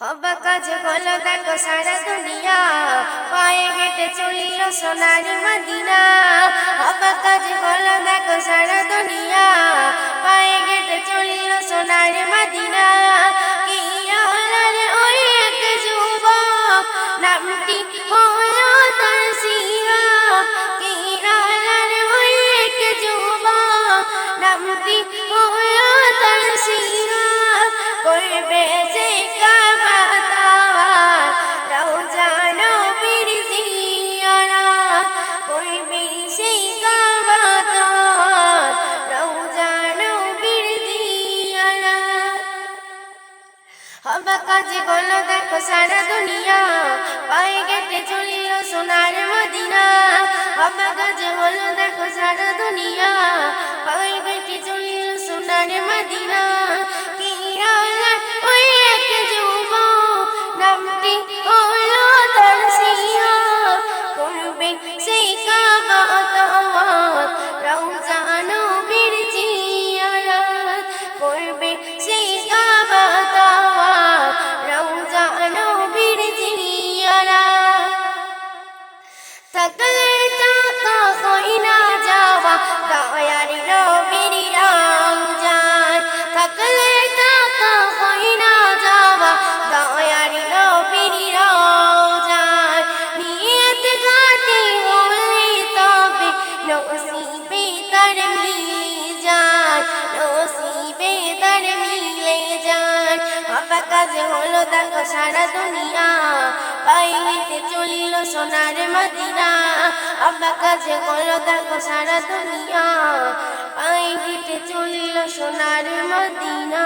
হবা কাজে হলো দেখো সারা দুনিয়া, পায়ে হেঁটে চলিল সোনারি মদিনা। হবা কাজে হলো দেখো সারা দুনিয়া, পায়ে হেঁটে চলিল সোনারি মদিনা। কি আলার ওই এক যুবক, নামটি হলো তার সিরা। কি আলার ওই এক যুবক, নামটি হলো তার সিরা। করবে সে হবা কাজে বলো দেখো সারা দুনিয়া, পায়ে হেঁটে চলিল সোনার মদিনা। হবা কাজে বলো দেখো সারা দুনিয়া, পায়ে হেঁটে চলিল সোনার মদিনা। কি আলার ওই এক যুবক, নামটি হলো তার সিরা। করবে সেই কাবা তাওয়াফ, রওজা নবীর জিয়ারত। করবে সেই কাবা তাওয়াফ, রওজা নবীর জিয়ারত। থাকলে টাকা হয় না যাওয়া দয়ার নবীর রওজায়। থাকলে টাকা হয় না যাওয়া দয়ার নবীর রওজায়। নিয়ত ঘাটে হলে তবে নসিবে তার মিলে যায়, নসিবে তার মিলে যায়। হবা কাজে হলো দেখো সারা দুনিয়া, পায়ে হেঁটে চলিল সোনার মদিনা। হবা কাজে হলো দেখো সারা দুনিয়া, পায়ে হেঁটে চলিল সোনার মদিনা।